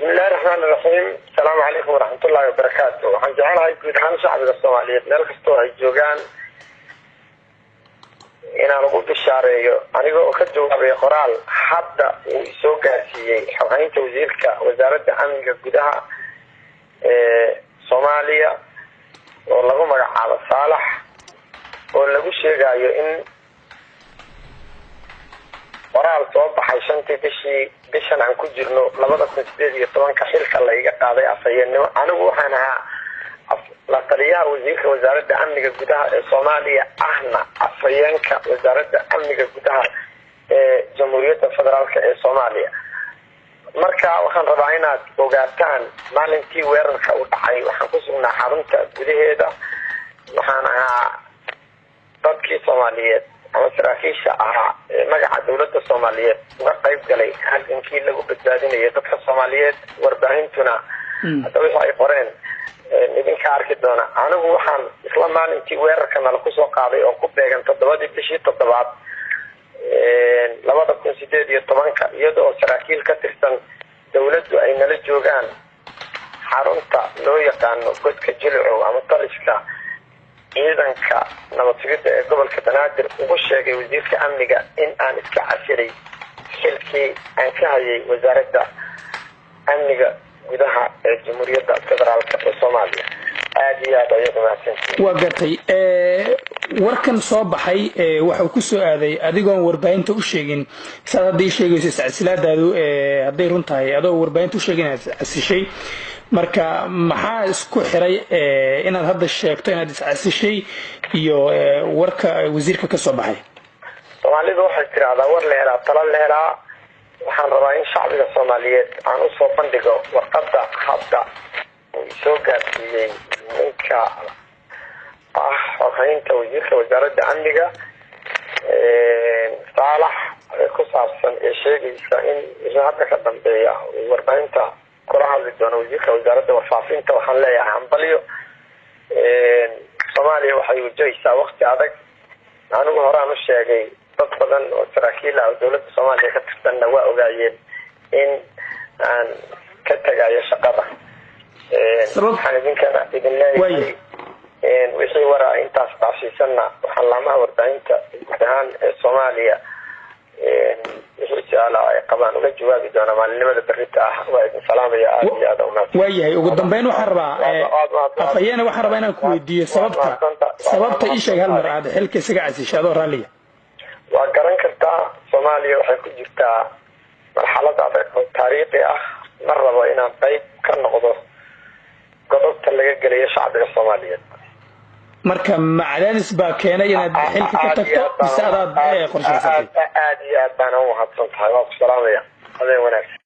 بسم الله الرحمن الرحيم. السلام عليكم ورحمة الله وبركاته. waxaan jecelahay guud ahaan shacbiga Soomaaliyeed meel kastoo ay joogaan inaan ugu bishaareeyo anigoo ka jawaabay qoraal hadda uu soo gaarsiiyay xoghaynta wasiirka wasaaradda amniga gudaha Soomaaliya oo lagu magacaabo Saalax oo lagu sheegayo in qoraal soo baxay shantii bishan aan ku jirno 2018 xilka la iga qaaday afayeenimo anigu waxaan ahaa la taliyaha wasiirka wasaaradda amniga gudaha ee Soomaaliya ahna afayeenka wasaaradda amniga gudaha ee Jamhuuriyadda Federaalka ee Soomaaliya marka waxaan rabaa inaad ogaataan maalintii weerarka u dhacay waxaan ku sugnaa xarunta gudaheeda waxaan ahaa dadkii Soomaaliyeed ama saraakiisha ahaa magaca dawladda Soomaaliyeed uga qayb galay halkii lagu badbaadinayo dadka Soomaaliyeed warbaahintuna hadda waxay qoreen idinka arki doona anigu waxaan isla maalintii weerarkana ku soo qaaday oo ku beegan 7 bishii 7 2018 iyadoo saraakiil ka tirsan dawladdu ay nala joogaan xarunta loo yaqaano godka Jilcow ama taliska ciidanka nabadgelyada ee gobolka Banaadir ugu sheegay wasiirka amniga in aan iska cashiray xilkii aan ka hayay wasaaradda amniga gudaha ee Jamhuuriyadda Federaalka ee Soomaaliya aad iyo aad ayay wanaagsan waa gatay warkan soo baxay waxa uu ku soo aaday adigoon warbaahinta u sheegin saadii sheegayso silsilaadaadu haday runtahay adoo warbaahinta u sheegin asishay marka maxaa isku xiray inaad hadda sheegto inaad asishay iyo warka wasiirka ka soo baxay Soomaalidu waxay tiraahdaa war la helaa tala la helaa waxaan rabaa in shacbiga Soomaaliyeed aan u soo bandhigo warqadda hadda soo gaarsiiyay ninka xoghaynta wasiirka wasaaradda amniga Saalax ku saabsan ee sheegaysa in hadda ka dambeeya warbaahinta kula hadli doona wasiirka wasaaradda warfaafinta waxaan leeyahay hambalyo Soomaaliya waxay wajahaysaa waqti adag anigu horaan u sheegay dad badan oo saraakiil ah dawladda Soomaaliya ka tirsanna waa ogaayeen in aan ka tagayo shaqada waxaan idin leeyahay wixii waraa intaas dhaafsiisanna waxaan laamaha warbaahinta guud ahaan ee Soomaaliya wixii su'aalaha ay qabaan uga jawaabi doona maalinimada berrita ah waa idin salaamaya aad iyo aad waayahay ugu dambeyn waxaan rabaa afayeen waxaan rabaa inaan ku weydiiyo sababta ii sheeg hal mar aad xilka isaga casishay adoo raaliya waa garan kartaa Soomaaliya waxay ku jirtaa marxalad adag oo taariikhi ah mar rabo inaan qayb ka noqdo godobta laga gelayo shacbiga Soomaaliyeed marka macdaanis baa keenay inaad xilka ka tagto bisadaad qorshaysatay aad iyo aad baan u mahadsantahay waa ku salaamaya adee wanaagsan